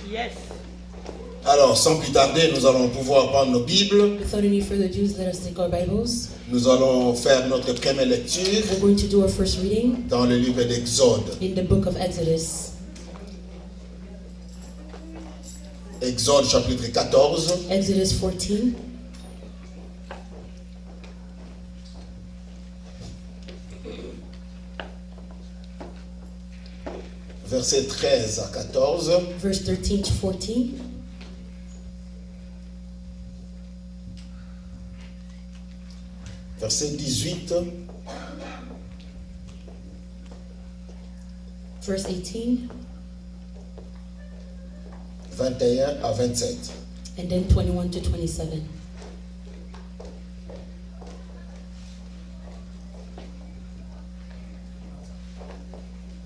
Yes. Alors, sans plus tarder, nous allons pouvoir prendre nos Bibles. Without any further ado, let us take our Bibles. Nous allons faire notre première lecture We're going to do our first reading dans le livre d'Exode. in the book of Exodus. Exode chapitre 14, Exodus 14, versets 13 à 14. verse 13 to 14. Verset 18, Verse 18, 21 à 27. and then 21 to 27.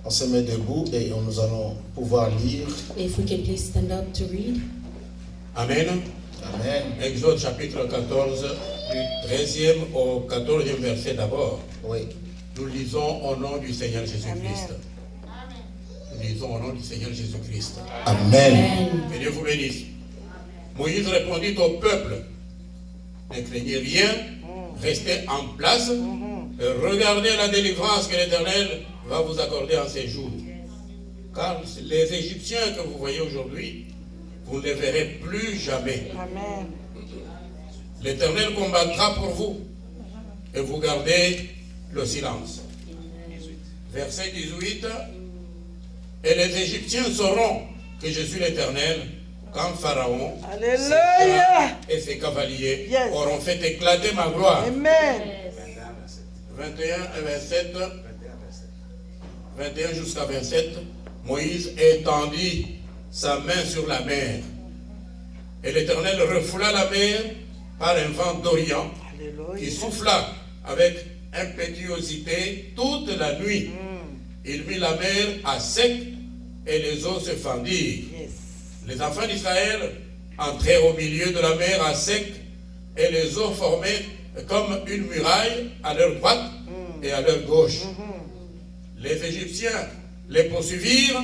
On se met debout et nous allons pouvoir lire. If we can please stand up to read. Amen. Amen. Exode chapitre 14, du 13e au 14e verset d'abord. Oui. Nous lisons au nom du Seigneur Jésus-Christ. Nous lisons au nom du Seigneur Jésus-Christ. Amen. Amen. Que Dieu vous bénisse. Moïse répondit au peuple: ne craignez rien, restez en place et regardez la délivrance que l'Éternel va vous accorder en ces jours. Car les Égyptiens que vous voyez aujourd'hui, vous ne les verrez plus jamais. Amen. L'Éternel combattra pour vous et vous gardez le silence. Verset 18. Et les Égyptiens sauront que je suis l'Éternel quand Pharaon, Alléluia. et ses cavaliers Yes. auront fait éclater ma gloire. Amen. 21 et 27. 21 jusqu'à 27. Moïse étendit sa main sur la mer. Et l'Éternel refoula la mer par un vent d'Orient qui Alléluia. souffla avec impétuosité toute la nuit. Il mit la mer à sec et les eaux se fendirent. Yes. Les enfants d'Israël entrèrent au milieu de la mer à sec et les eaux formaient comme une muraille à leur droite et à leur gauche. Les Égyptiens les poursuivirent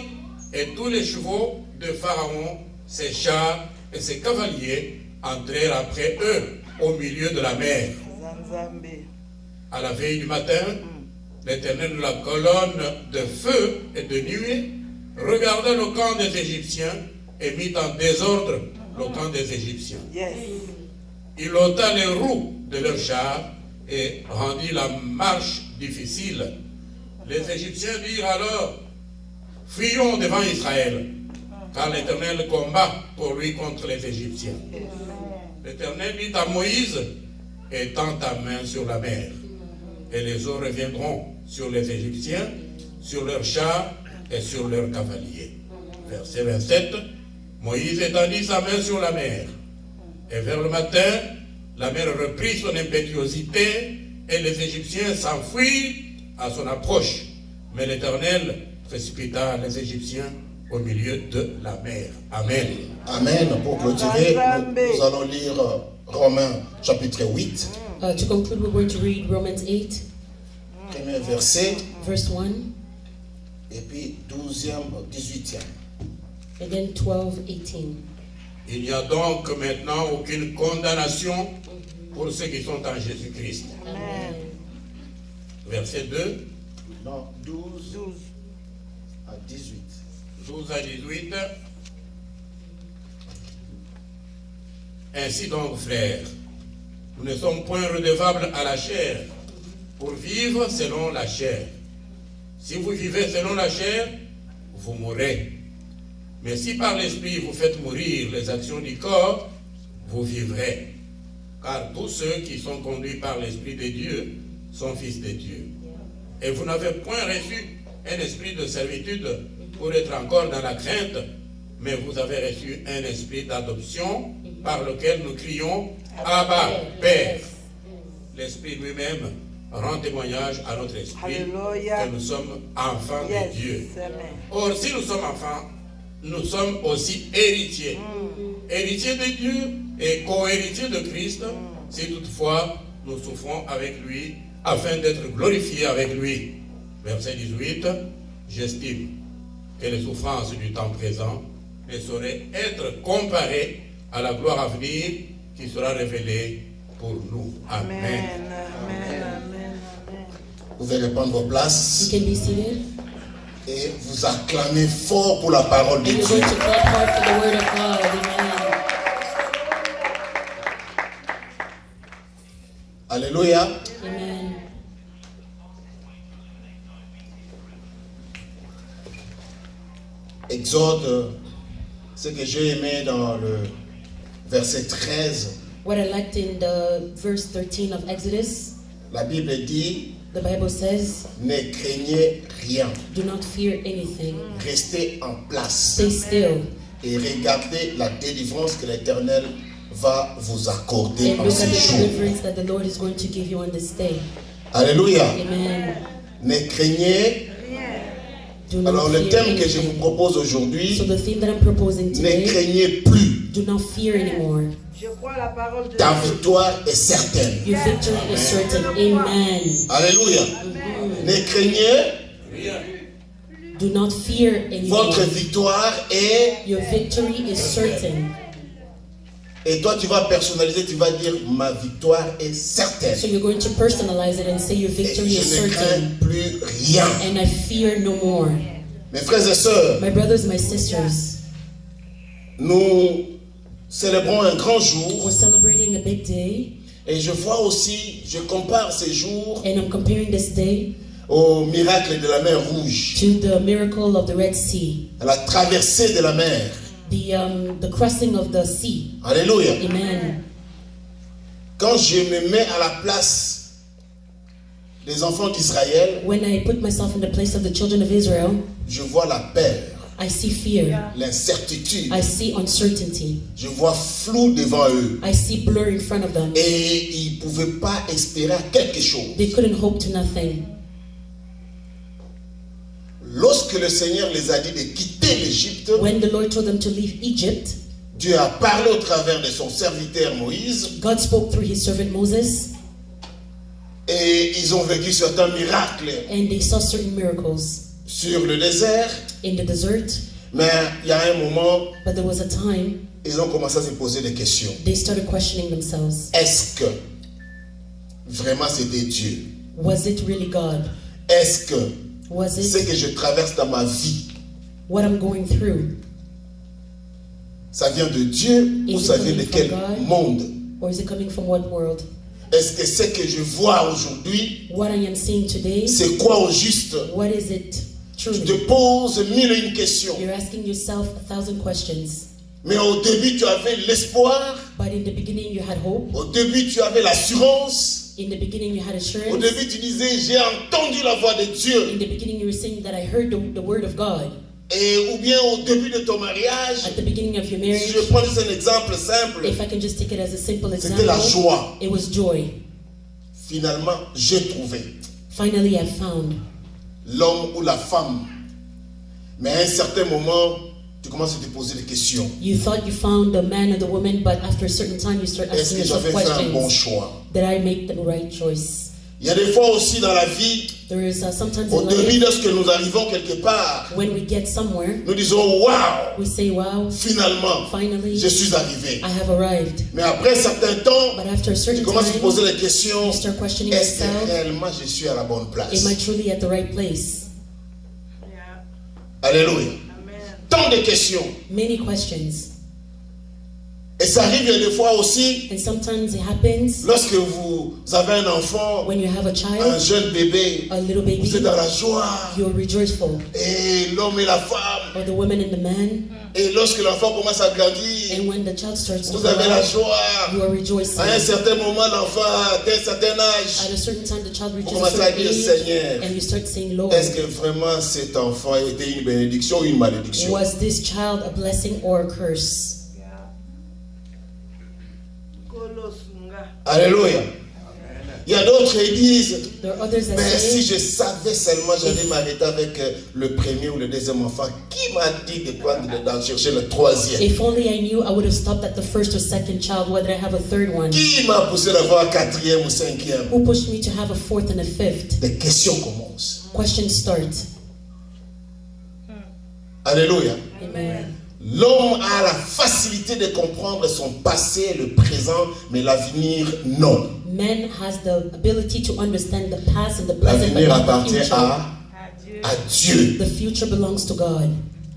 et tous les chevaux de Pharaon, ses chars et ses cavaliers entrèrent après eux au milieu de la mer. Zanzambe. À la veille du matin, l'Éternel de la colonne de feu et de nuée regarda le camp des Égyptiens et mit en désordre le camp des Égyptiens. Yes. Il ôta les roues de leurs chars et rendit la marche difficile. Les Égyptiens dirent alors: fuyons devant Israël, car l'Éternel combat pour lui contre les Égyptiens. L'Éternel dit à Moïse: étends ta main sur la mer, et les eaux reviendront sur les Égyptiens, sur leurs chars et sur leurs cavaliers. Verset 27. Moïse étendit sa main sur la mer, et vers le matin, la mer reprit son impétuosité, et les Égyptiens s'enfuirent à son approche. Mais l'Éternel précipita les Égyptiens au milieu de la mer. Amen. Amen. Pour clôturer, nous allons lire Romains chapitre 8, To conclude, we're going to read Romans 8, premier verset, verse 1, et puis 12e, 18e. and then 12, 18. Il n'y a donc maintenant aucune condamnation pour ceux qui sont en Jésus-Christ. Amen. Verset 2, Non, 12 12. à 18. 12 à 18. Ainsi donc, frères, nous ne sommes point redevables à la chair pour vivre selon la chair. Si vous vivez selon la chair, vous mourrez. Mais si par l'esprit vous faites mourir les actions du corps, vous vivrez. Car tous ceux qui sont conduits par l'esprit de Dieu sont fils de Dieu. Et vous n'avez point reçu un esprit de servitude pour être encore dans la crainte, mais vous avez reçu un esprit d'adoption par lequel nous crions Abba, Père. L'esprit lui-même rend témoignage à notre esprit Alléluia. que nous sommes enfants Yes. de Dieu. Amen. Or, si nous sommes enfants, nous sommes aussi héritiers. Héritiers de Dieu et co-héritiers de Christ, si toutefois nous souffrons avec lui, afin d'être glorifiés avec lui. Verset 18, j'estime que les souffrances du temps présent ne saurait être comparé à la gloire à venir qui sera révélée pour nous. Amen. Amen, amen, amen, amen. Vous pouvez reprendre vos places You can be seated. et vous acclamez fort pour la parole de And you're Dieu. going to clap hard for the word of God. Amen. Alléluia. Amen. Exode, ce que j'ai aimé dans le verset 13, What I liked in the verse 13 of Exodus, la Bible dit, the Bible says, ne craignez rien, do not fear anything. restez en place Stay still et regardez la délivrance que l'Éternel va vous accorder and en look at ce the jour. deliverance that the Lord is going to give you on this day. Alléluia. Amen. Ne craignez. Do not Alors le fear thème que je vous anything. propose So aujourd'hui, the theme that I'm proposing ne today, craignez plus. do not fear anymore. Je crois la parole de Ta Dieu. victoire est certaine. Your victory is certain. Amen. Alléluia. Ne craignez, Do not fear anymore. votre victoire est. Your victory is certain. Et toi, tu vas personnaliser, tu vas dire, ma victoire est certaine. So you're going to personalize it and say your Et victory is je ne crains certain. plus rien. And I fear no more. Mes frères et sœurs, My brothers, my sisters, nous célébrons un grand jour. we're celebrating a big day. Et je vois aussi, je compare ces jours And I'm comparing this day au miracle de la mer Rouge, to the miracle of the Red Sea, à la traversée de la mer. the crossing of the sea. Alléluia. Amen. Quand je me mets à la place des enfants d'Israël, When I put myself in the place of the children of Israel, je vois la peur, I see fear. l'incertitude. I see uncertainty. Je vois flou devant eux. I see blur in front of them. Et ils ne pouvaient pas espérer à quelque chose. They couldn't hope to nothing. Lorsque le Seigneur les a dit de quitter l'Égypte, When the Lord told them to leave Egypt, Dieu a parlé au travers de son serviteur Moïse God spoke through his servant Moses, et ils ont vécu certains miracles and they saw certain miracles sur le désert. in the desert. Mais il y a un moment, But there was a time ils ont commencé à se poser des questions. they started questioning themselves. Est-ce que vraiment c'était Dieu? Was it really God? Est-ce que Was ce it que je traverse dans ma vie, what I'm going through? ça vient de Dieu ou Is it ça vient de coming quel from God? monde? Or is it coming from what world? Est-ce que ce que je vois aujourd'hui, What I am seeing today, c'est quoi au juste? what is it Tu te truly? poses mille et une questions. You're asking yourself 1,000 questions. Mais au début, tu avais l'espoir. But in the beginning you had hope. Au début, tu avais l'assurance. In the beginning you had Au assurance. début, tu disais, j'ai entendu la voix de Dieu. In the beginning you were saying that I heard the word of God. Et ou bien au début de ton mariage, At the beginning of your si marriage, je prends juste un exemple simple, if I can just take it as a simple c'était la example, joie. it was joy. Finalement, j'ai trouvé Finally I found. l'homme ou la femme. Mais à un certain moment, tu commences à te poser des questions. You thought you found the man or the woman, but after a certain time you start Est-ce asking que yourself j'avais fait un bon questions. choix? Did I make the right choice? Il y a des fois aussi dans la vie, There is sometimes au in début, life, lorsque nous arrivons quelque part, when we get somewhere, nous disons, waouh, we say, wow, finalement, finally je suis arrivé. I have arrived. Mais après un certain temps, But after a tu certain commences à te time, poser les questions. you start questioning Est-ce que yourself, réellement je suis à la bonne place? am I truly at the right place? Yeah. Alléluia. Amen. Tant de questions. Many questions. Et ça arrive il y a des fois aussi, And sometimes it happens lorsque vous avez un enfant, when you have a un child, jeune bébé, a little vous êtes baby, dans la joie. you're rejoiceful. Et l'homme et la femme. Or the woman and the man. Et lorsque l'enfant commence à grandir, And when the child starts to vous grow avez la up, joie. you are rejoicing. À un certain moment, l'enfant atteint un certain âge. At a certain time, the child reaches a commencez à certain dire, age, Seigneur, and you start saying, Lord, est-ce que vraiment cet enfant était une bénédiction ou une malédiction? was this child a blessing or a curse? Yeah. Kolosunga. Alléluia. Il y a d'autres qui disent, There are others that mais si say, je savais seulement, j'allais m'arrêter avec le premier ou le deuxième enfant. Qui m'a dit de prendre d'en chercher le troisième? if only I knew, I would have stopped at the first or second child, whether I have a third one. Qui m'a poussé d'avoir un quatrième ou cinquième? Who pushed me to have a fourth and a fifth? Des questions commencent. Questions start. Alléluia. Amen. L'homme a la facilité de comprendre son passé, le présent, mais l'avenir, non. Man has the ability to understand the past and the present, but L'avenir not the appartient future. à Dieu. The future belongs to God.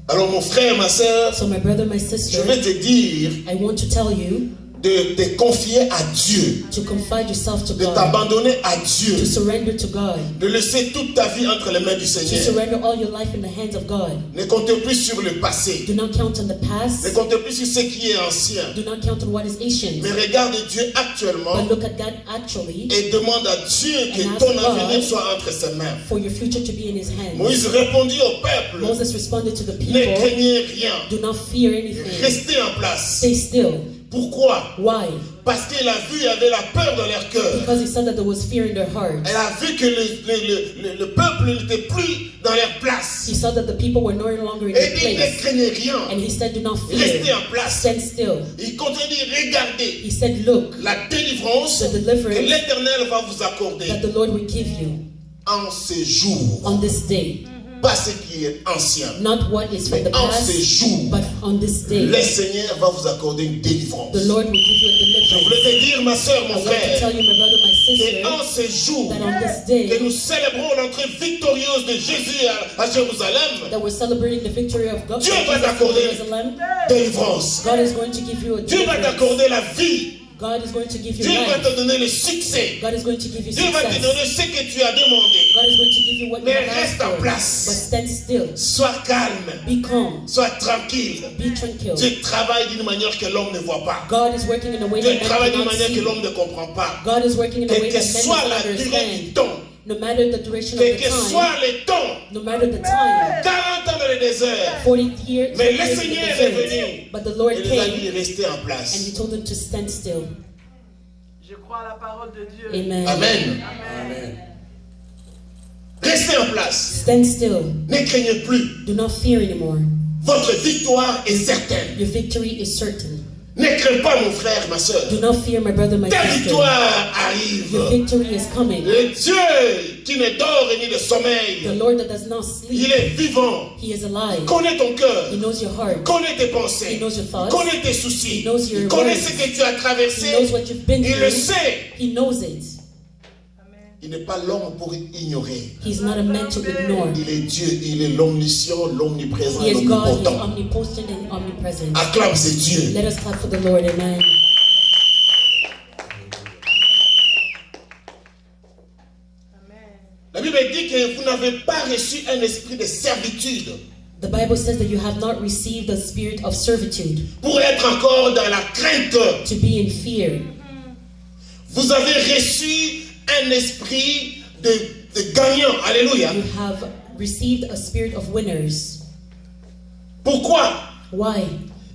Alors mon frère, ma soeur, So my brother, my je sister, vais te dire I want to tell you de te confier à Dieu, to confide yourself to de God, t'abandonner à to Dieu, surrender to God, de laisser toute ta vie entre les mains du to Seigneur. surrender all your life in the hands of God. Ne compte plus sur le passé, Do not count on the ne past. compte plus sur ce qui est ancien, Do not count on what is ancient. mais regarde Dieu actuellement But look at God actually et demande à Dieu que And ton ask God avenir soit entre ses mains. for your future to be in His hands. Moïse répondit au peuple, Moses responded to the ne people, craignez rien, do not fear anything. restez en place. Stay still. Pourquoi? Why? Parce qu'il a vu, il y avait la peur dans leur cœur. Because he said that there was fear in their heart. Elle a vu que le peuple n'était plus dans leur place. He saw that the people were no longer in Et their il ne place. craignait rien. And he said, do not Restez fear. en place. Stand still. Il continue, regardez He said, look, la délivrance The deliverance que l'Éternel va vous accorder that the Lord will give you en ces jours. on this day. Pas ce qui est ancien, Not what is from mais the en ces past, jours, but on this day. le Seigneur va vous accorder une délivrance. The Lord will give you a Je deliverance. voulais te dire, ma soeur, I mon want to tell frère, you, my brother, my que sister, en ces jours that on this que day nous célébrons l'entrée victorieuse de Jésus à Jérusalem, that we're celebrating the victory of God, Dieu va Jesus in t'accorder Jerusalem, délivrance. God is going to give you a Dieu va deliverance. t'accorder la vie. God is going to give you Dieu va life. te donner le succès. God is going to give you Dieu va te success. donner ce que tu as demandé. God is going to give you what you Mais have asked reste en for. place. But stand still. Sois calme, Be calm. sois tranquille. Be tranquil. Dieu travaille d'une manière que l'homme ne voit pas. God is working in a way Dieu that man travaille d'une cannot manière que see. l'homme ne comprend pas. God is working in a way Quelle que that man soit does la not durée du understand. temps, No matter the duration of quel the que time, soit le temps, no matter the time, 40 ans dans le désert, 40 years, mais le 40 years in the Seigneur est desert. venu. But the Lord Il les a came dit rester en and He place. told them to stand still. Je crois à la parole de Dieu. Amen. Amen. Amen. Restez en place. Stand still. Ne craignez plus. Do not fear anymore. Votre victoire est certaine. Your victory is certain. Ne crains pas, mon frère, ma soeur. Do not fear, my brother, my Ta sister. victoire arrive. Your victory is coming. Le Dieu qui ne dort ni de The sommeil, Lord that does not il sleep, est vivant. He is alive. Connais ton cœur. He knows your heart. Connais tes pensées. He knows your thoughts. Connais tes soucis. He knows your Il connaît worries. ce que tu as He traversé. knows what you've been Il le through. sait. He knows it. Il n'est pas l'homme pour ignorer. He's not a man to ignore. Il est Dieu. Il est l'omniscient, l'omniprésent, He is God. He is l'omnipotent. omnipotent and omnipresent. Acclame ce Dieu. Let us clap for the Lord. Amen. La Bible dit que vous n'avez pas reçu un esprit de servitude The Bible says that you have not received the spirit of servitude pour être encore dans la crainte. to be in fear. Vous avez reçu un esprit de gagnant. Alléluia. You have received a spirit of winners. Pourquoi? Why?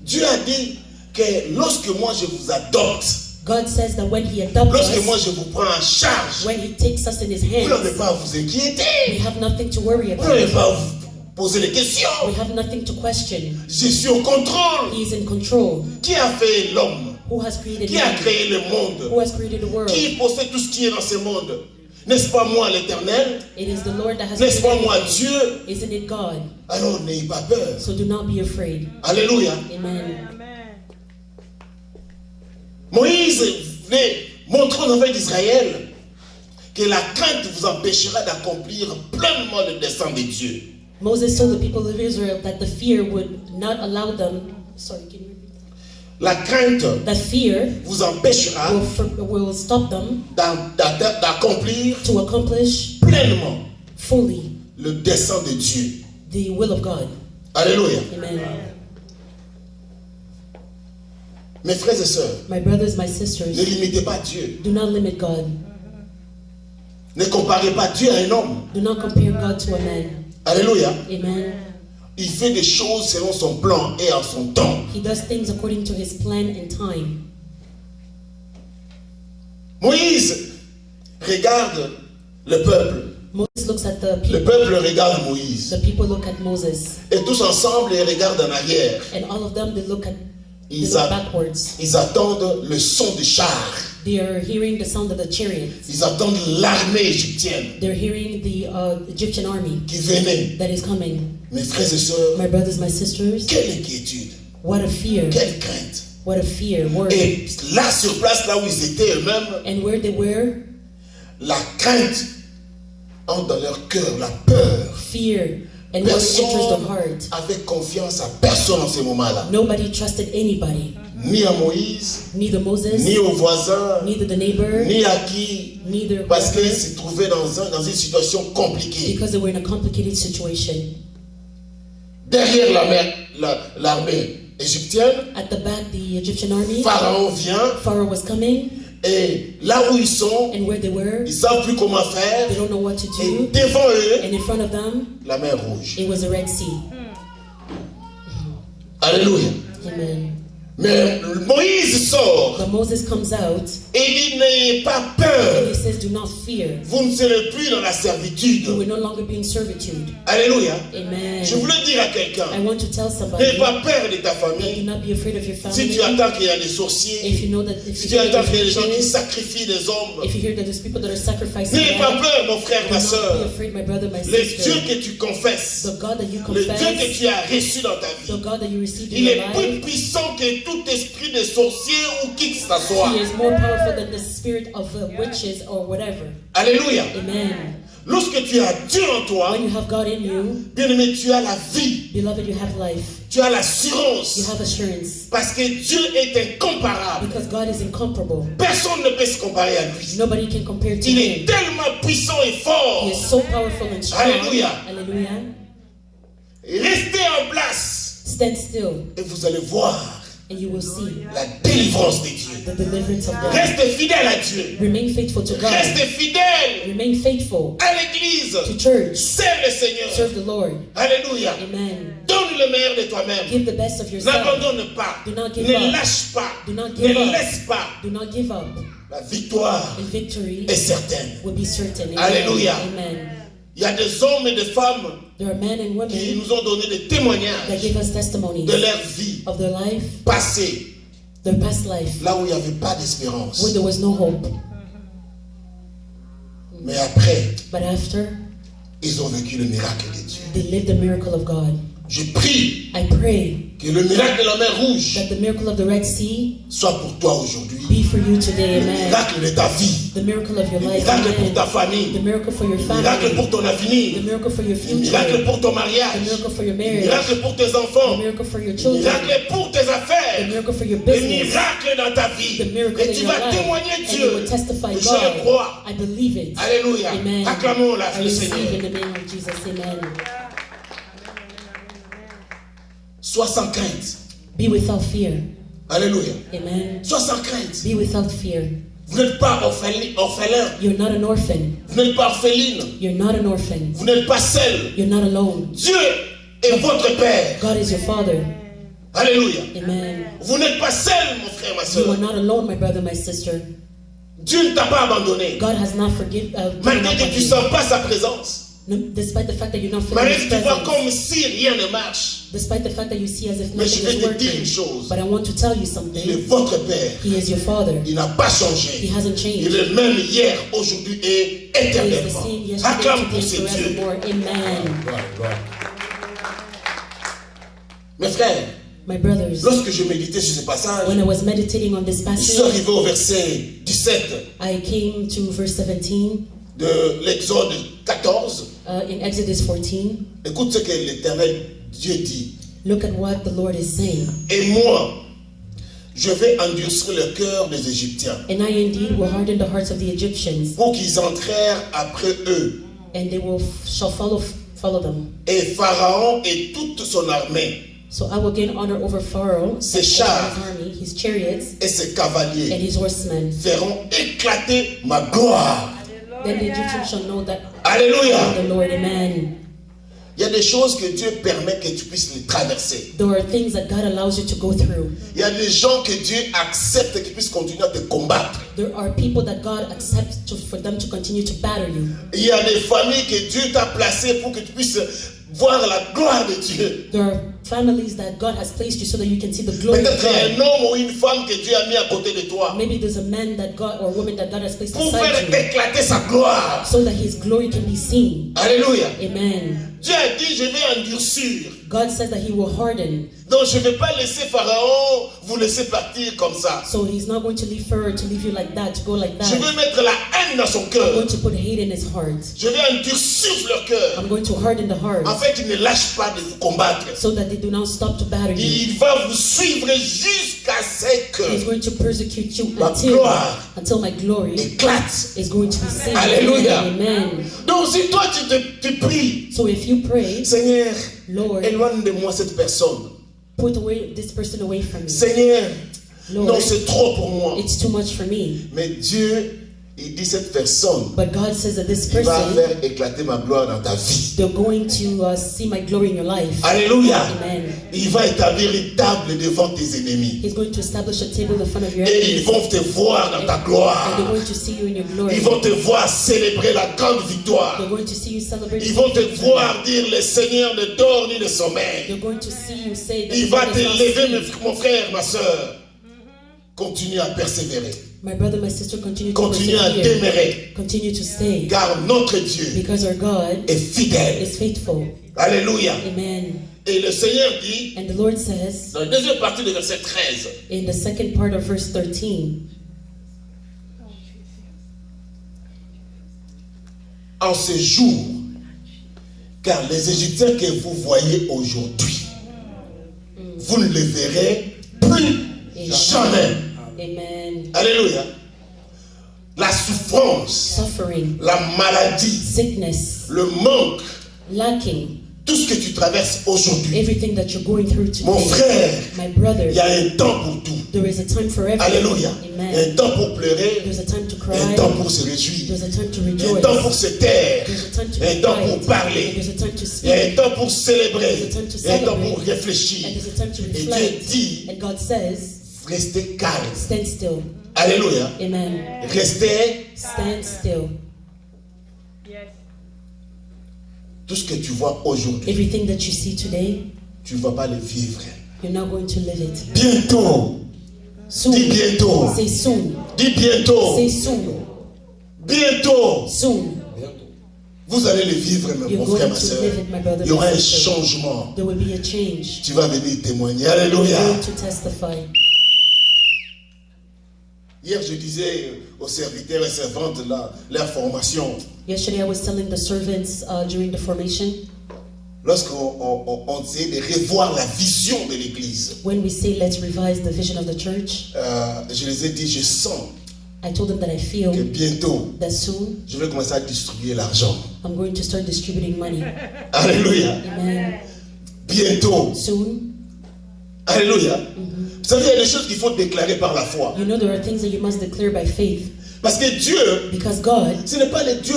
Dieu a dit que lorsque moi je vous adopte, God says that when He adopts lorsque moi us, je vous prends en charge, when He takes us in His vous n'avez hands, pas à vous we inquiéter. have nothing to worry Vous n'avez about. pas à vous poser des questions. We have nothing to question. Je suis au contrôle. He is in control. Qui a fait l'homme? Who has created Qui a man? créé le monde? Who has created the world? Qui possède tout ce qui est dans ce monde? N'est-ce pas moi l'Éternel? It is the Lord that has N'est-ce pas moi created Dieu? it. Isn't it God? Alors n'ayez pas peur. So do not be afraid. Alléluia. Amen. Amen. Moïse voulait montrer aux enfants d'Israël que la crainte vous empêchera d'accomplir pleinement le dessein de Dieu. Moses told the people of Israel that the fear would not allow them. Sorry, can you repeat La crainte that? That fear vous empêchera will stop them d'accomplir to accomplish pleinement fully le dessein de Dieu. the will of God. Alléluia. Amen. Mes frères et sœurs, My brothers, my ne sisters, limitez pas Dieu. do not limit God. Ne comparez pas Dieu à un homme. Do not compare God to a man. Alléluia. Amen. Il fait des choses selon son plan et en son temps. He does things according to His plan and time. Moïse regarde le peuple. Moses looks at the Le people. peuple regarde Moïse. The people look at Moses. Et tous ensemble, ils regardent en arrière. And all of them, they look Ils, backwards. ils attendent le son du char. They are hearing the sound of the chariots. Ils attendent l'armée égyptienne They're hearing the Egyptian army qui venait. that is coming. Mes frères et sœurs, My brothers, my sisters, quelle inquiétude, what a fear, quelle crainte. what a fear, worry. Et là, sur place, là où ils étaient eux-mêmes, And where they were, la crainte entre dans leur cœur, la peur. fear, and what enters Personne the heart. avait confiance à personne en ces moments-là. Nobody trusted anybody, Ni à Moïse, neither Moses, ni aux voisins, neither the neighbor, ni à qui, neither parce qu'ils whoever, se trouvaient dans une situation compliquée. because they were in a complicated situation. Derrière l'armée égyptienne, At the back, the Egyptian army, Pharaon vient, Pharaoh was coming, et là où ils sont, and where they were, ils ne savent plus comment faire, they don't know what to et do. devant eux, And in front of them, la mer rouge. it was the Red Sea. Alléluia. Amen. Mais Moïse sort But Moses comes out, et il dit n'ayez pas and peur, he says, do not fear. vous ne serez plus dans la You servitude. will no longer be in servitude. Alléluia. Amen. Je voulais dire à quelqu'un, I want to tell somebody, n'aie pas peur de ta do famille. not be afraid of your Si family. tu attends qu'il y a des sorciers, If you know that, if si you tu hear attends qu'il y a des gens qui witches, sacrifient des hommes, if you hear that there's people that are sacrificing n'aie pas them, peur, mon frère, do ma not be soeur. afraid, my brother, my Le sister. Dieu que tu confesses, The God that you le Dieu que confess, tu as reçu dans ta the vie, God that you received in il your est plus life, puissant que tout esprit de sorcier ou qui que ce soit. He is more powerful than the spirit of the witches or whatever. Alléluia. Amen. Lorsque tu as Dieu en toi, When you have God in you, bien-aimé, tu as la vie, beloved, you have life. tu as You l'assurance, have assurance. parce que Dieu est incomparable. Because God is incomparable. Personne ne peut se comparer à lui. Nobody can compare to Il est Him. tellement puissant et fort. He is so powerful and strong. Alléluia. Hallelujah. Restez en place Stand still et vous allez voir and you will see la délivrance de Dieu. the deliverance of God. Restez fidèle à Dieu. Remain faithful to God. Restez fidèle Remain faithful à l'église. to church. Serve le Seigneur. Serve the Lord. Alléluia. Amen. Donne le meilleur de toi-même. Give the best of yourself. N'abandonne pas. Do not give Ne up. lâche pas. Do not Ne give up. laisse pas. Do not give up. La victoire And victory est certaine. will be certain. Amen. Alléluia. Amen. Il y a des hommes et des femmes There are men and qui women nous ont donné des that témoignages give us testimonies de leur vie of their life, passée, their past life, là où il n'y avait pas d'espérance. where there was no hope. Mais après, But after, ils ont vécu le miracle de Dieu. they lived the miracle of God. Je prie I pray que le miracle de la mer rouge that the miracle of the Red Sea soit pour toi aujourd'hui. be for you today. Le Amen. miracle de ta vie. The miracle of your Le life. miracle pour Amen. ta The famille. miracle for your Le miracle family. pour ton The avenir. miracle for your Le miracle future. pour ton The mariage. miracle for your Le marriage. miracle pour tes The enfants. miracle for your Le children. miracle pour tes The affaires. miracle for your Le business. miracle dans ta vie. The miracle Et in tu your vas life. témoigner And you Dieu. will testify Et je le crois. God. I believe it. Alléluia. Amen. Acclamons la I le receive in Seigneur. the name of Jesus. Amen. Sois sans crainte. Be without fear. Alléluia. Amen. Sois sans crainte. Be without fear. Vous n'êtes pas orphelin. You're not an orphan. Vous n'êtes pas orpheline. You're not an orphan. Vous n'êtes pas seul. You're not alone. Dieu est votre Père. God is your Father. Alléluia. Amen. Vous n'êtes pas seul, mon frère, ma You are soeur. not alone, my brother, my sister. Dieu ne t'a pas abandonné. God has not given Malgré up que on tu ne you. sens pas sa présence. Despite the fact that you're not feeling Malgré His que tu vois presence. comme si rien ne marche. Despite the fact that you see as if Mais je nothing vais is te dire une working. chose. But I want to tell you Il est something. votre Père. He is your Father. Il n'a pas He changé. hasn't changed. Il est même hier, aujourd'hui et He is the éternellement. same yesterday, Acclame today, pour ces and dieux. forevermore. Amen. Mes frères, My brothers, lorsque je méditais sur ce passage, when I was meditating on this je suis passage, arrivé au verset 17 I came to verse 17 de l'Exode 14. in Exodus 14. Écoute ce que l'Éternel Dieu dit. Look at what the Lord is saying. Et moi, je vais endurcir le cœur des Égyptiens And I indeed will harden the hearts of the Egyptians, pour qu'ils entrèrent après eux. and they shall follow them. Et Pharaon et toute son armée So I will gain honor over Pharaoh, Ses and chars. over his army, his chariots, et ses and cavaliers his horsemen. feront éclater ma gloire. Then the Egyptians shall know that I Alléluia. am the Lord. Amen. Il y a des choses que Dieu permet que tu puisses les traverser. There are things that God allows you to go through. Il y a des gens que Dieu accepte qu'ils puissent continuer à te combattre. There are people that God accepts for them to continue to batter you. Il y a des familles que Dieu t'a placées pour que tu puisses voir la gloire de Dieu. There are families that God has placed you so that you can see the glory of Peut-être il y a God. un homme ou une femme que Dieu a mis à côté de toi Maybe there's a man that God or woman that God has placed pour faire beside you éclater sa gloire. so that His glory can be seen. Alléluia. Amen. Dieu a dit, je vais endurcir. God says that He will harden. Donc je ne vais pas laisser Pharaon vous laisser partir comme ça. So He's not going to leave Pharaoh to leave you like that, to go like Je that. vais mettre la haine dans son I'm cœur. going to put hate in his heart. Je vais endurcir leur cœur. I'm going to harden the heart En fait, il ne lâche pas de vous combattre. so that they do not stop to batter you. Il va vous suivre jusqu'à ce He's que going to persecute you Ma gloire until my glory éclate. is going to be seen. Alléluia. Amen. Donc si toi tu pries, So if you pray, Seigneur, Lord, éloigne de moi cette personne. put away this person away from me. Seigneur, Lord, non, c'est trop pour moi. it's too much for me. Mais Dieu, il dit cette personne, But God says that this il va person, faire éclater ma gloire dans ta vie. they're going to see my glory in your life. Alléluia. Amen. Il va établir une table devant tes ennemis. He's going to establish a table in front of your Et ils enemies. vont te voir dans ta And they're gloire. going to see you in your glory. Ils vont te voir célébrer la grande victoire. They're going to see you celebrate. Ils vont te voir dire le Seigneur ne dort ni ne sommeille. They're going to see you say that Il va God te is not lever, asleep. mon frère, ma soeur. Continue à persévérer. My brother, my sister, continue to Continue à persevere. demeurer. Continue to stay. Car notre Dieu Because our God est fidèle. is faithful. Alléluia. Amen. Et le Seigneur dit, And the Lord says dans la deuxième partie du verset 13, in the second part of verse 13, en ce jour, car les Égyptiens que vous voyez aujourd'hui, vous ne les verrez plus jamais. Amen. Alléluia. La souffrance, Suffering, la maladie, sickness, le manque, lacking, tout ce que tu traverses aujourd'hui. everything that you're going through Mon today. frère, My brother, il y a un temps pour tout. there is a time for everything. Alléluia. Il y a un Amen. temps pour pleurer, There's a time to il y a un cry. temps pour se réjouir, There's a time to il y a un rejoice. temps pour se taire, There's a time il to y a un be temps pour quiet. parler, There's a time to il y a un speak. temps pour célébrer, There's a time to il y a un temps pour celebrate. réfléchir. And there's a time to Et Dieu reflect. dit, And God says, restez calme. stand still. Alléluia. Amen. Restez. Stand still. Tout ce que tu vois aujourd'hui, Everything that you see today, tu ne vas pas le vivre. you're not going to live it. Bientôt. Soon. Dis bientôt. Say soon. Dis bientôt. Say soon. Bientôt. Soon. Vous allez le vivre, You're mon frère, going ma to soeur. live it, my brother, Il y aura my un sister. changement. There will be a change. Tu vas venir témoigner. You're Alléluia. going to testify. Hier, je disais aux serviteurs et servantes leur formation. Yesterday, I was telling the servants during the formation, Lorsqu'on essaie de revoir la vision de l'Église, when we say let's revise the vision of the church, je les ai dit, je sens I told them that I que feel bientôt, that soon je vais commencer à distribuer l'argent. I'm going to start distributing money. Alléluia. Amen. Bientôt. Soon. Alléluia. Vous savez, il y a des choses qu'il faut déclarer par la foi. You know there are things that you must declare by faith. Parce que Dieu, Because God, ce n'est pas le Dieu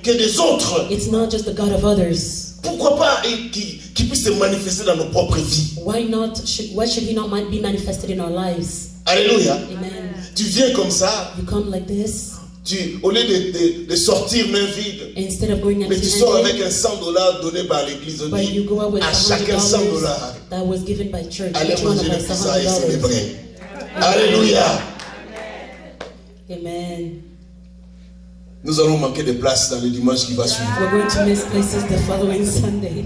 que des autres. it's not just the God of others. Pourquoi pas qu'il puisse se manifester dans nos propres vies? Why should He not be manifested in our lives? Alléluia. Amen. Tu viens comme ça, You come like this, au lieu de sortir main vide, instead of going mais tu sors avec empty-handed, un $100 donné par l'église. On but you dit go out with à chacun $100. $100 that was given by church. Allez Each one manger of le us pizza et $100. célébrer. Alléluia. Amen. Nous allons manquer de place dans le dimanche qui va suivre. We're going to miss places the following Sunday.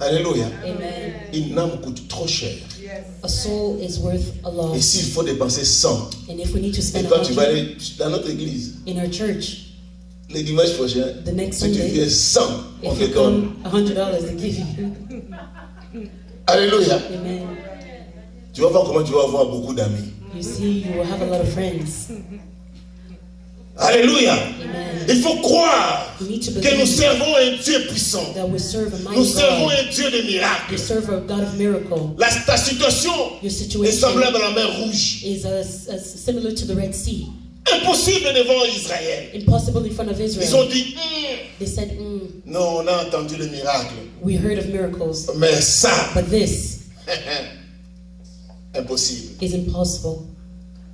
Alléluia. Amen. Une âme coûte trop cher. A soul is worth a lot. Et s'il faut dépenser 100, And if we need to et spend toi tu vas 100 aller dans notre église, in our church, le dimanche prochain, the next si tu Sunday, viens 100, on if te you donne. come, $100 they give you. Alléluia. Amen. Tu vas voir comment tu vas avoir beaucoup d'amis. You see, you will have a lot of friends. Alléluia. Amen. Il faut croire You need to que nous believe servons un Dieu puissant. that we serve a Nous mighty servons God. un Dieu de We miracles. serve a God of miracle. Ta situation Your est situation semblable à la mer Rouge. is similar to the Red Sea. Impossible devant Israël. Impossible in front of Ils ont Israel. dit, They said, non, on a entendu le miracle. we heard of miracles, Mais ça, but this impossible. is impossible.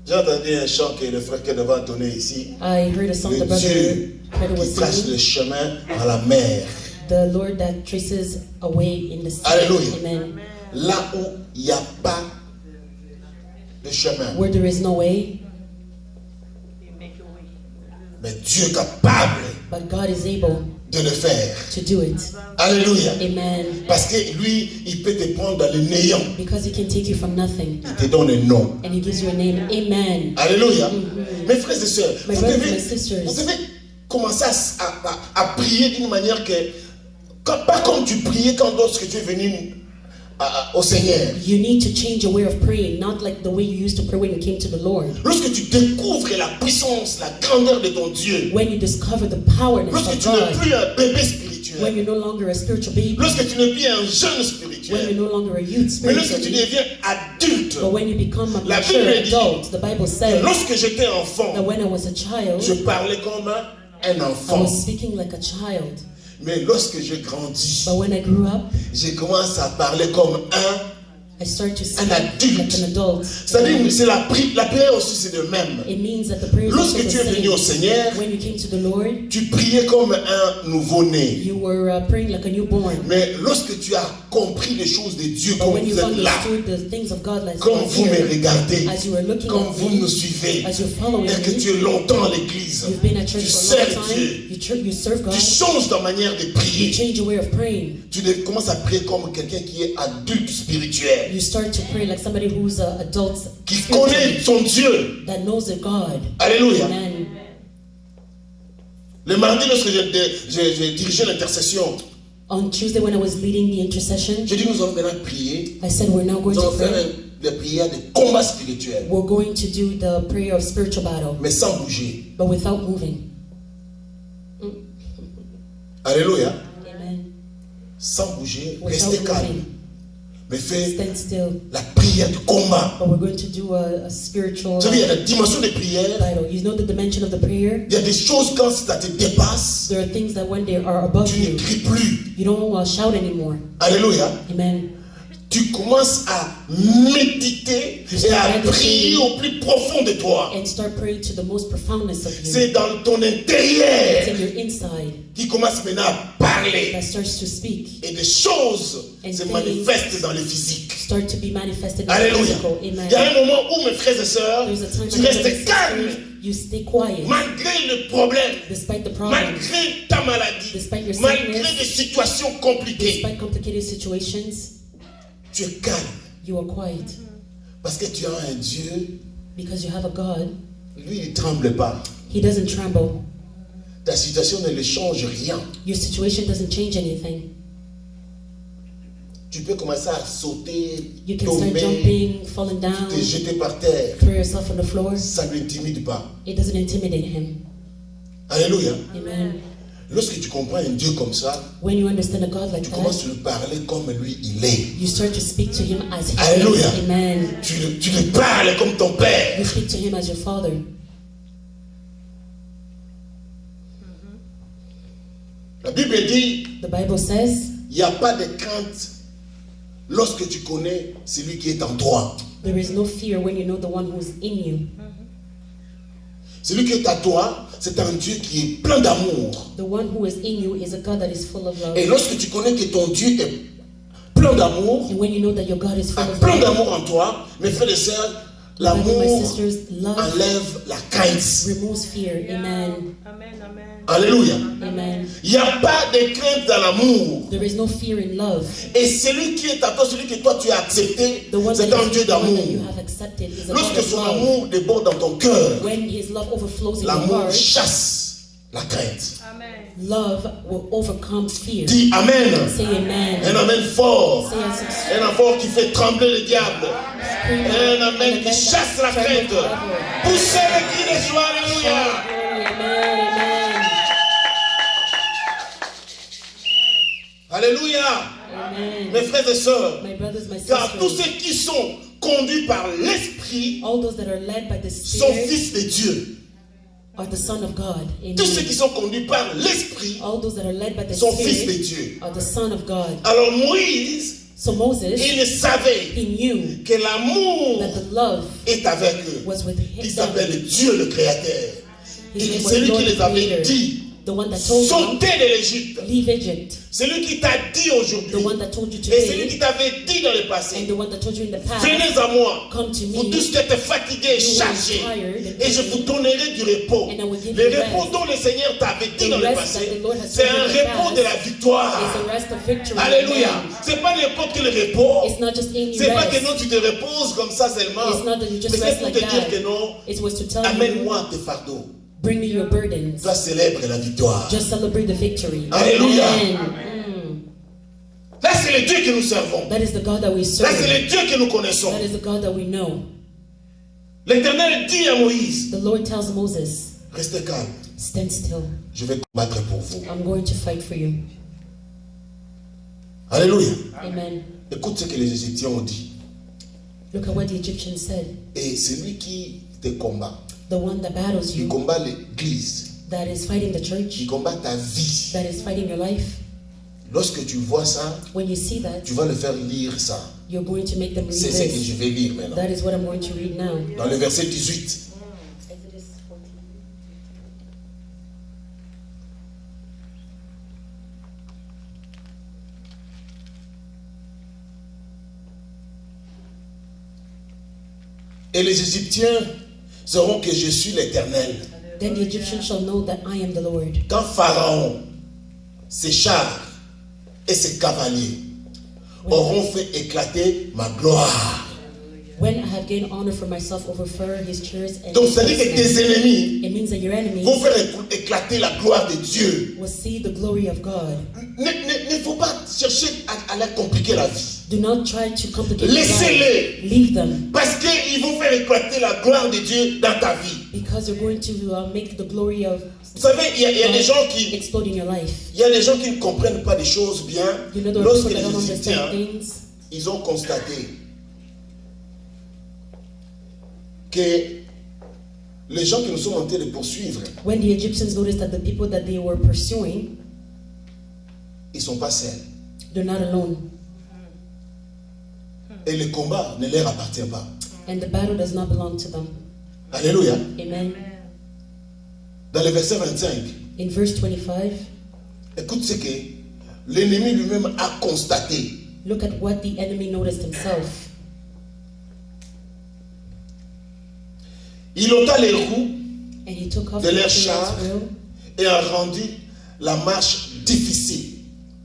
J'ai entendu un chant que le frère Kedeva donné ici. I heard a song Le the brother Dieu Carter was qui trace singing. le chemin à la mer. The Lord that traces a way in the sea. Alléluia. Amen. Là où il n'y a pas de chemin. Where there is no way, Mais Dieu est capable but God is able de le faire. to do it. Alléluia. Amen. Parce que lui, il peut te prendre dans le néant. Because He can take you from nothing Il te donne un nom. and He gives you a name. Amen. Alléluia. Mes frères et sœurs, My vous brothers devez, and my sisters. vous devez commencer à prier d'une manière que, pas comme tu priais quand lorsque tu es venu au Seigneur. You need to change your way of praying, not like the way you used to pray when you came to the Lord. Lorsque tu découvres la puissance, la grandeur de ton Dieu. When you discover the powerness Lorsque of tu n'es God. plus un bébé When spirituel. you're no longer a spiritual baby. Lorsque tu n'es plus un jeune When you're spirituel. no longer a youth Mais lorsque tu spiritually. deviens adulte. But when you become a La mature Bible dit adult, the Bible says Lorsque j'étais that enfant, when I was a child, je parlais comme un I enfant. was speaking like a child. Mais lorsque je grandis, But when I grew up, je commence à parler comme un. I started to speak Un adulte. like an adult. C'est-à-dire, c'est la prière aussi, c'est le même. It means that the prayer is also Lorsque the tu es venu au same. Seigneur, When you came to the Lord, tu priais comme un nouveau-né. you were praying like a newborn. Mais lorsque tu as compris les choses de Dieu, But comme when vous you've êtes là, understood the things of God, like comme vous me regardez, as you were looking comme at vous me, nous suivez, as you're following et que me, tu es longtemps à l'église, you've been at tu church for a long sers time, Dieu, you serve God, tu changes ta manière de you prier. change your way of praying. Tu commences à prier comme quelqu'un qui est adulte spirituel, You start to pray like somebody who's an adult qui spiritually, connaît son Dieu. that knows the God. Alléluia. Amen. Le mardi, lorsque je dirigeais l'intercession, On Tuesday when I was leading the intercession, j'ai dit nous allons maintenant prier. I said we're now going Nous to allons faire pray. des prières de combat spirituel, We're going to do the prayer of spiritual battle, mais sans bouger. but without moving. Alléluia. Amen. Sans bouger, Without restez calme. moving. Mais fais Stand still. la prière du combat. But we're going to do a spiritual Vous savez, il y a la dimension des prières. battle. You know the dimension of the prayer? Il y a des choses quand ça te dépasse, There are things that when they are above tu ne you, cries plus. you don't shout anymore. Alléluia. Amen. Tu commences à méditer et à prier au plus profond de toi. And start praying to the most profoundness of you. C'est dans ton It's intérieur in your inside qui commence maintenant à parler. that starts to speak, Et des choses And se things manifestent dans le physique. start to be manifested in the Alléluia. physical. Il Amen. y a un moment où, mes frères et sœurs, There's a time tu when restes calme you stay quiet malgré le problème, despite the problem, malgré ta maladie, Despite your malgré sickness, des situations compliquées. despite complicated situations. Tu es calme You are quiet parce que tu as un Dieu, because you have a God. lui, il ne tremble pas. He doesn't tremble. Ta situation ne le change rien. Your situation doesn't change anything. Tu peux commencer à sauter, You can start tomber, jumping, falling te down, jeter par terre. throw yourself on the floor. Ça ne l'intimide pas. It doesn't intimidate him. Alléluia. Amen. Lorsque tu comprends un Dieu comme ça, When you understand a God like tu commences that, à lui parler comme lui il est. you start to speak to him as he Alléluia. is. Amen. Tu lui parles comme ton père. You speak to him as your father. La Bible dit, The Bible says il n'y a pas de crainte lorsque tu connais celui qui est en toi. there is no fear when you know the one who's in you. Celui qui est à toi, c'est un Dieu qui est plein d'amour. The one who is in you is a God that is full of love. Et lorsque tu connais que ton Dieu est plein d'amour, And when you know that your God is full a of plein love, d'amour en toi, mes frères et sœurs, my l'amour sisters, love enlève la crainte. removes fear. Amen. Amen, amen. Alléluia. Amen. Il n'y a pas de crainte dans l'amour. There is no fear in love. Et celui qui est à toi, celui que toi tu as accepté, The one c'est that un Dieu the one d'amour. that you have accepted is a God Lorsque of son love. amour déborde dans ton cœur, When his love overflows in your l'amour heart, chasse la crainte. Amen. love will overcome fear. Dis Amen. Say amen. Un Amen fort. Say as Un Amen fort qui fait trembler le diable. scream. Un Amen qui chasse la crainte. Poussez le cri de joie. Alléluia. Amen. Amen. Alléluia. Amen. Mes frères et sœurs, My brothers, my car tous sisters, ceux qui sont conduits par l'Esprit all those that are led by the sont Spirit fils de Dieu. are the Son of God. Tous ceux Amen. qui sont conduits par l'Esprit All those that are led by the sont fils de Spirit Dieu. are the Son of God. Alors Moïse, So Moses, il savait he knew que l'amour that the love est avec eux. was with Il him. s'appelle Dieu le Créateur. His Et name was c'est lui Lord qui les avait Creator. dit The one that told you, sautez de l'Égypte. leave Egypt. C'est lui qui t'a dit The aujourd'hui. one that told you Et c'est lui today. qui t'avait dit dans le And passé. the one that told you in the past. Venez à moi, Come to vous me. tous qui êtes fatigués, You who are chargés, tired and et je busy, vous donnerai du repos. and I will give Le you repos rest. dont le Seigneur t'avait dit The dans le rest passé, that the Lord has c'est told you un in the repos past de la victoire. It's a rest of victory. Alléluia. Amen. C'est pas n'importe quel repos. It's not just any C'est pas que rest. non, tu te reposes comme ça seulement. It's not that you just Mais c'est rest pour like te dire that. que non, It was to tell you, amène-moi tes fardeaux. bring me your burdens. Toi, célèbre la victoire. Just celebrate the victory. Alléluia. Amen. Là, c'est le Dieu que nous servons. That is the God that we Là, serve. c'est le Dieu que nous connaissons. That is the God that we know. L'Éternel dit à Moïse, The Lord tells Moses, restez calme, stand still. je vais combattre pour vous. I'm going to fight for you. Alléluia. Amen. Écoute ce que les Égyptiens ont dit. Look at what the Egyptians said. Et celui qui te combat, The one that battles qui you, combat l'Église, that is fighting the qui church, combat ta vie, that is fighting your life. lorsque tu vois ça, When you see that, tu vas le faire lire ça. you're going to make them read C'est ce que this. je vais lire maintenant. That is what I'm going to read now. Dans le verset 18. Exodus 14. Et les Égyptiens sauront que je suis l'Éternel. Then the Egyptians shall know that I am the Lord. Quand Pharaon, ses chars et ses cavaliers auront fait éclater ma gloire. When I have gained honor for myself over Pharaoh, his chariots and Donc his ça dit que horsemen, tes ennemis it means that your enemies vont faire éclater la gloire de Dieu. will see the glory of God. Ne faut pas chercher à leur compliquer la vie. Do not try to complicate Laissez-les. life. Leave them, Parce qu'ils vont faire éclater la gloire de Dieu dans ta vie. because you're going to make the glory of Vous savez, il y a des gens qui... explode in your life. Il y a des gens qui ne comprennent pas des choses bien. You know, there are Lorsque people that les don't Égyptiens, understand things. ils ont constaté que les gens qui nous sont en train de poursuivre, When the Egyptians noticed that the people that they were pursuing, ils ne sont pas seuls. they're not alone. Et le combat ne leur appartient pas. And the battle does not belong to them. Alléluia. Amen. Dans le verset 25, In verse 25, écoute ce que l'ennemi lui-même a constaté. look at what the enemy noticed himself. Il ôta les roues And he took off de the leurs chariots' chars wheel, et a rendu la marche difficile.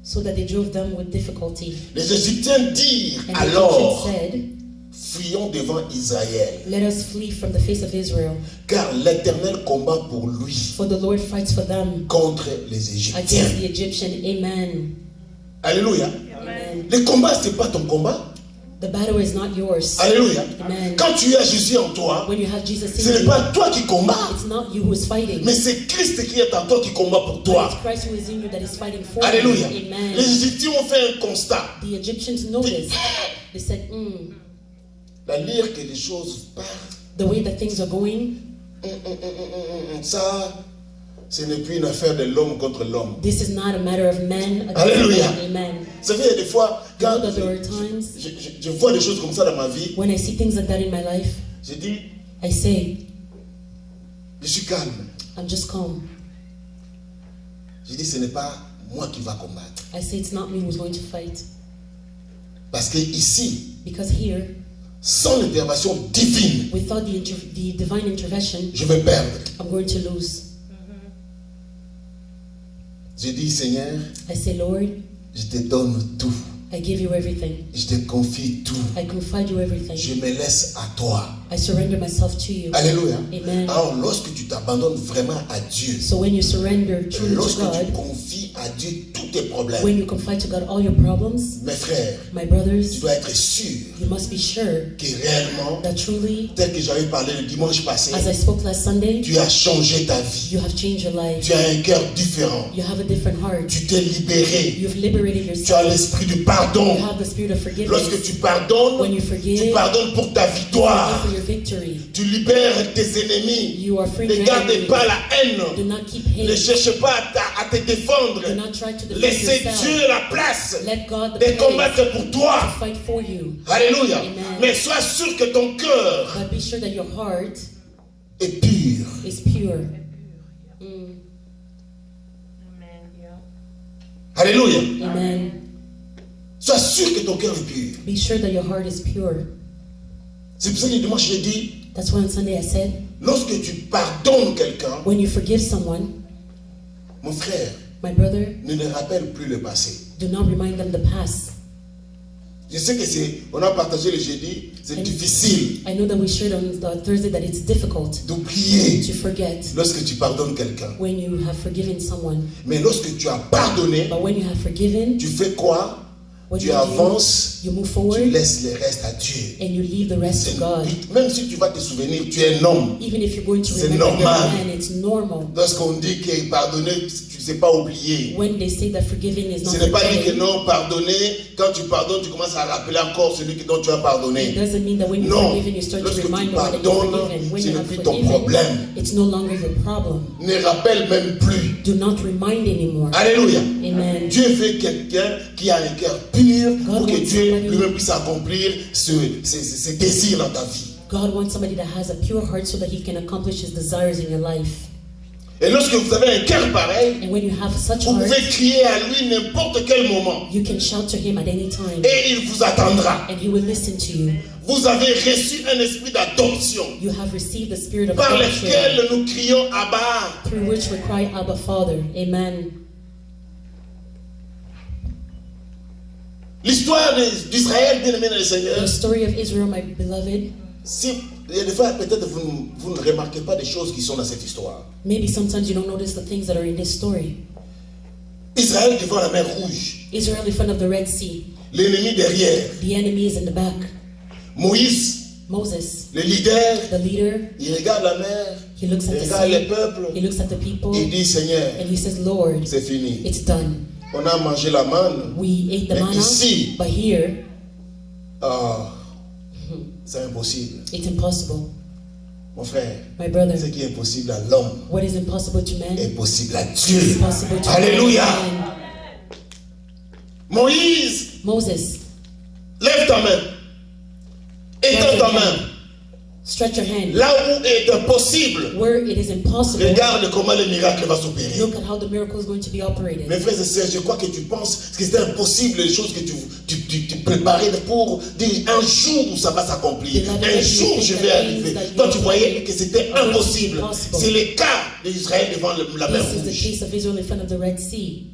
so that they drove them with difficulty. Les Égyptiens dirent And the alors, Egyptians said, fuyons devant Israël, let us flee from the face of Israel, car l'Éternel combat pour lui for the Lord fights for them contre les Égyptiens. against the Egyptian. Amen. Alléluia. Amen. Le combat, ce n'est pas ton combat. The battle is not yours. Alléluia. Amen. Quand tu as Jésus en toi, When you have Jesus ce in n'est you, pas toi qui combats, it's not you who is fighting, mais c'est Christ qui est en toi qui combat pour but toi. it's Christ who is in you that is fighting for Alléluia. you. Amen. Les Égyptiens ont fait un constat. The Egyptians noticed. They said, La lire que les choses partent, the way that things are going, ça, ce n'est plus une affaire de l'homme contre l'homme. this is not a matter of men against Alléluia. men. Amen. Vous savez, il y a des fois, You quand know that there are times je vois des choses comme ça dans ma vie, when I see things like that in my life, je dis, I say, je suis calme. I'm just calm. Je dis, ce n'est pas moi qui va combattre. I say it's not me who's going to fight. Parce que ici, Because here, sans l'intervention divine, without the divine intervention, je vais perdre. I'm going to lose. Je dis, Seigneur, I say, Lord, je te donne tout. I give you everything. Je te confie tout. I confide you everything. Je me laisse à toi. I surrender myself to you. Alléluia. Amen. Alors, lorsque tu t'abandonnes vraiment à Dieu, So when you surrender truly to lorsque tu God, confies à Dieu tous tes problèmes, when you confide to God all your problems, mes frères, my tu brothers, dois être sûr you must be sure que réellement, that truly, tel que j'avais parlé le dimanche passé, as I spoke last Sunday, tu as changé ta vie. you have changed your life. Tu as un cœur différent. You have a different heart. Tu t'es libéré. You've liberated Tu as yourself. l'esprit du pardon. You have the spirit of forgiveness. Lorsque tu pardonnes, When you tu forgive, pardonnes pour ta you forgive victoire. for your victory. Tu libères tes ennemis. You are free Ne your garde enemies. pas la Do haine. not keep Ne hate. cherche pas à te défendre. Do not try to defend Laissez yourself. Dieu la place Let God the de place combattre pour to toi. fight for you. Alléluia. Amen. Mais sois sûr que ton cœur But be sure that your heart est pur. is pure. Alléluia. Amen. Sois sûr que ton cœur est pur. Be sure that your heart is pure. C'est pour ça que dimanche j'ai dit, That's why on Sunday I said, lorsque tu pardonnes quelqu'un, when you forgive someone, mon frère, my brother, ne leur rappelle plus le passé. do not remind them the past. Je sais que on a partagé le jeudi, c'est difficile I know that we shared on the Thursday that it's difficult d'oublier to forget lorsque tu pardonnes quelqu'un. when you have forgiven someone. Mais lorsque tu as pardonné, But when you have forgiven, tu fais quoi? what Tu do? avances, You move tu forward laisses le reste à Dieu. and you leave the rest to God. Même si tu vas te souvenir, tu es un homme. Even if you're going to C'est remember you're a normal. man, it's normal. Lorsqu'on dit que pardonner, tu ne sais pas oublier. When they say that forgiving is not Ce n'est pas dit que forgetting, non, pardonner, quand tu pardonnes, tu commences à rappeler encore celui dont tu as it pardonné. doesn't mean that when you're Non. forgiven, you start to Lorsque tu remind one that you're pardonnes, forgiven. When ce you n'est have plus ton forgiven, problème. it's no longer your problem. Ne rappelle même plus. Do not remind anymore. Alléluia. Amen. Dieu veut quelqu'un qui a un cœur pur pour que wants Dieu somebody- lui-même puisse accomplir ses désirs dans ta vie. God wants somebody that has a pure heart so that he can accomplish his desires in your life. Et lorsque vous avez un cœur pareil, And when you have such vous heart, pouvez crier à lui n'importe quel moment. you can shout to him at any time Et il vous attendra. and he will listen to you. Vous avez reçu un esprit d'adoption You have received the spirit of par adoption lequel nous crions Abba. through which we cry, Abba, Father. Amen. L'histoire d'Israël, bien aimé dans le The Seigneur, story of Israel, my beloved, si, il y a des fois, peut-être vous ne remarquez pas des choses qui sont dans cette histoire. maybe sometimes you don't notice the things that are in this story. Israël devant la mer Rouge, Israel in front of the Red Sea. l'ennemi derrière, The enemy is in the back. Moïse, Moses, le leader, the leader, il regarde la mer, he looks il at the regarde les sea, peuples, he looks at the people, il dit Seigneur, and he says, Lord, c'est fini. it's done. On a mangé la manne, We ate the mais manna, ici, but here, c'est impossible. it's impossible. Mon frère, My brother, ce qui est impossible à l'homme what is impossible to man est possible à is Dieu. possible to Alléluia. man. Moïse, Moses, lève ta main. Étends ta main. stretch your hand. Là où est impossible, Where it is impossible, regarde comment le miracle va s'opérer. look at how the miracle is going to be operated. Mes frères et sœurs, je crois que tu penses que c'est impossible les choses que tu préparais pour dire un jour où ça va s'accomplir. Un jour je vais arriver. Toi tu voyais que c'était impossible. C'est le cas d'Israël devant la mer This is the Rouge. case of Israel in front of the Red Sea.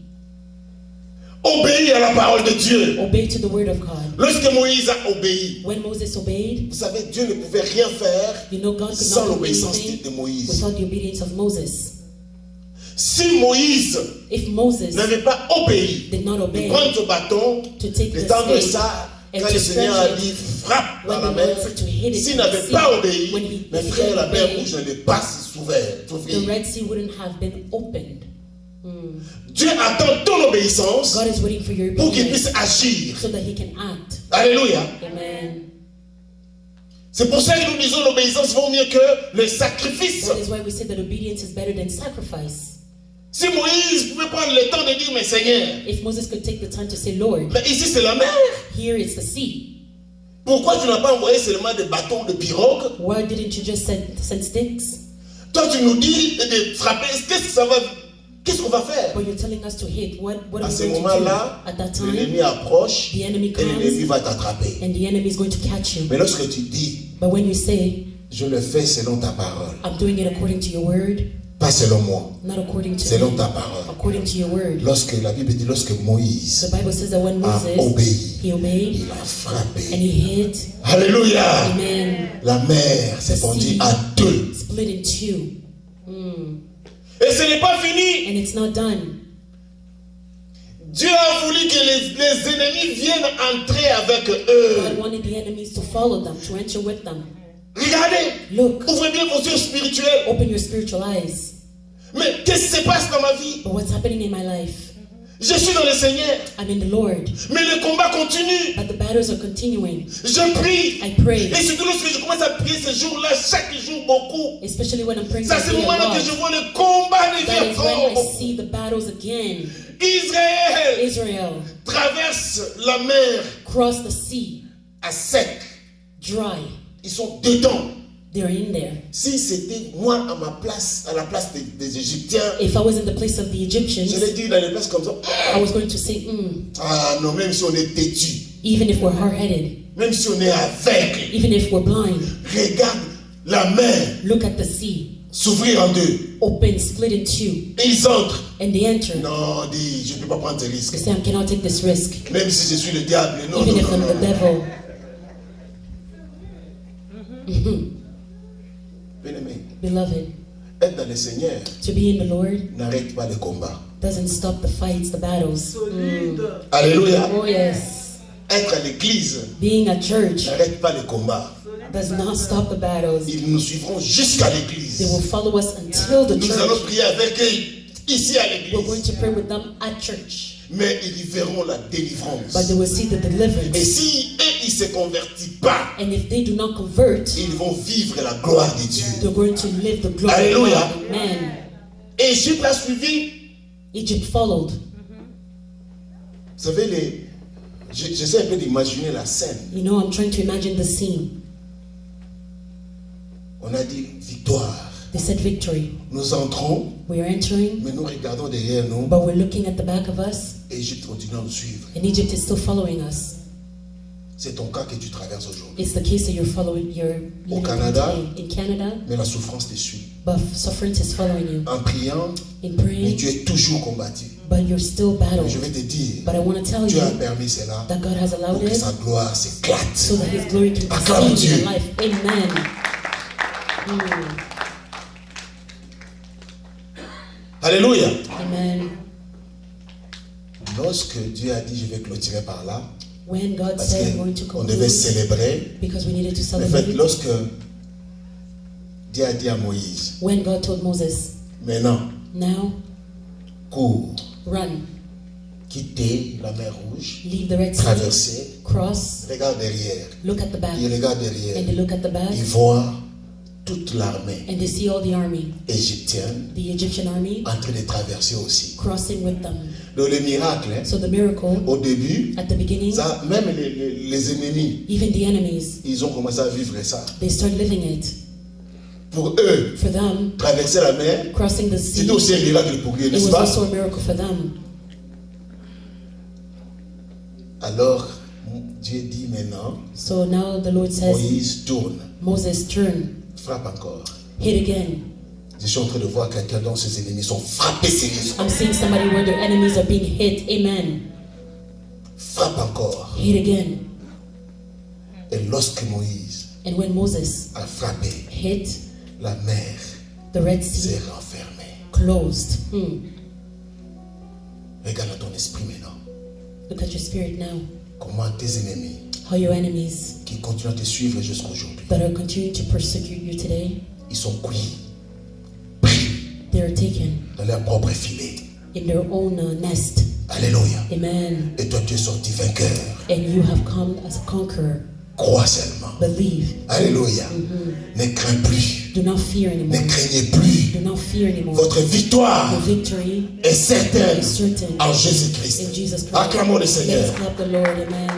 Obéis à la parole de Dieu. Obey to the word of God. Lorsque Moïse a obéi, When Moses obeyed, vous savez, Dieu ne pouvait rien faire you know God could sans not do l'obéissance anything de Moïse. without the obedience of Moses. Si Moïse If Moses n'avait pas obéi, did not de obey prendre son bâton, to take de the tendre stake ça, and quand to le Seigneur a stretch dit it, frappe dans when la the mer, Lord said to hit it s'il in the n'avait sea, pas obéi, when he mes frères, la mer obeyed, rouge n'allait pas s'ouvrir. the Red Sea wouldn't have been opened. Dieu attend ton obéissance God is waiting for your pour qu'il puisse obedience agir. so that he can act. Alléluia. Amen. C'est pour ça que nous disons l'obéissance vaut mieux que le sacrifice. That is why we say that obedience is better than sacrifice. Si Moïse pouvait prendre le temps de dire, mais Seigneur, If Moses could take the time to say, Lord, mais ici c'est la mer. here it's the sea. Pourquoi tu n'as pas envoyé seulement des bâtons de pirogue? Why didn't you just send sticks? Toi tu nous dis de frapper, qu'est-ce qu'on va faire? But you're telling us to hit. What À are ce we going to do? moment-là, At that l'ennemi time, approche the enemy et l'ennemi comes va t'attraper. and the enemy is going to catch you. Mais lorsque tu dis, But when you say, je le fais selon ta parole, I'm doing it according to your word, pas selon moi, not according to selon me, ta parole. according to your word. Lorsque la Bible dit, lorsque Moïse The Bible says that when a Moses, obéi, he obeyed il a frappé. and he hit, Alléluia! amen, La mer s'est The fondue sea à deux. split in two. Et ce n'est pas fini. And it's not done. Dieu a voulu que les ennemis viennent entrer avec God eux. wanted the enemies to follow them, to enter with them. Regardez, Look, ouvrez bien vos yeux spirituels. open your spiritual eyes. Mais qu'est-ce qui se passe dans ma vie? But what's happening in my life? Je suis dans le Seigneur, I'm in the Lord, mais le combat continue. but the battles are continuing. Je prie. I pray, Et surtout lorsque je commence à prier ce jour-là, chaque jour beaucoup. especially when I'm praying Ça, for c'est le a moment-là que lot. je vois le combat des That is when I encore. see the battles again. Israël Israel traverse la mer crossed the sea, à sec. dry. Ils sont dedans. They're in there. Si c'était moi à ma place, à la place des Égyptiens, If I was in the place of the je Egyptians, l'ai dit dans les places comme ça. I was going to say, Ah non, même si on est têtu, even if we're hard-headed, même si on est aveugle, even if we're blind, regarde la mer look at the sea, s'ouvrir en deux. open, split in two, Et ils entrent. and they enter. Non, dis, je ne peux pas prendre ce risque. They say, I cannot take this risk, Même si je suis le diable. Non, even non, if non, I'm non, the non. devil. Bien-aimé, Beloved, être dans le Seigneur to be in the Lord n'arrête pas le combat. doesn't stop the fights, the battles. Solide. Alléluia. Oh yes, Être à l'église being at church n'arrête pas le combat. does not stop the battles. Ils nous suivront jusqu'à They l'église. will follow us until the Nous allons church. prier avec eux ici à We're going l'église. to pray with them at church, Mais ils y verront la but délivrance. they will see the Et deliverance. si eux, ils ne se convertissent pas, And if they do not convert, ils vont vivre la gloire de Dieu. they're going to live the glory of Alléluia. God. Amen. Et Égypte a suivi. Egypt followed. Vous savez, j'essaie un peu d'imaginer la scène. You know, I'm trying to imagine the scene. On a dit victoire. They said victory. Nous entrons, We are entering, mais nous regardons derrière nous. but we're looking at the back of us, Et Égypte continue à nous suivre. and Egypt is still following us. C'est ton cas que tu traverses aujourd'hui. It's the case that you're living through Canada. today. In Canada, Mais la souffrance te suit. but suffering is following you. En priant, In mais praying, tu es toujours combattu. but you're still Mais battling. je vais te dire, But I want to tell Dieu you a permis cela that God has pour allowed que it sa gloire s'éclate. so that His glory can be Acclame seen in Dieu. your life. Amen. Alléluia. Amen. Lorsque Dieu a dit, je vais clôturer par là, When God parce said we're going to qu'on devait conclude, célébrer, because we needed to en fait, celebrate, lorsque Dieu a dit à Moïse, when God told Moses, maintenant, now cours, run, quitter la mer Rouge, leave the Red Sea, traverser, cross, regarde derrière, look at the back, il regarde derrière, and they look at the back, il voit toute l'armée and they see all the army, égyptienne the Egyptian army, en train de traverser aussi. crossing with them. Donc le miracle, hein, So the miracle, au début, at the beginning, ça, même les ennemis, even the enemies, ils ont commencé à vivre ça. they start living it. Pour eux, For them, traverser la mer, crossing the sea, c'était aussi un miracle pour eux, it n'est-ce was pas? also a miracle for them. Alors, Dieu dit maintenant, So now the Lord says, Moïse tourne, Moses, turn, frappe encore. hit again. Je suis en train de voir quelqu'un dont ses ennemis sont frappés sérieusement. I'm seeing somebody where their enemies are being hit. Amen. Frappe encore. Hit again. Et lorsque Moïse And when Moses a frappé, hit, la mer the Red Sea s'est renfermée. closed. Regarde dans ton esprit maintenant. Look at your spirit now. Comment tes ennemis How your enemies qui continuent à te suivre jusqu'aujourd'hui, that are continuing to persecute you today, ils sont cuits, they are taken dans leur propre filet. in their own nest. Alléluia. Amen. Et toi tu es sorti vainqueur. And you have come as a conqueror. Crois seulement. Believe. Alléluia. Ne crains plus. Do not fear Ne anymore. craignez plus. Do not fear anymore. Votre victoire Your victory est certaine is certain en Jésus-Christ. in Jesus Christ. Acclamons le Let's Seigneur. clap the Lord. Amen.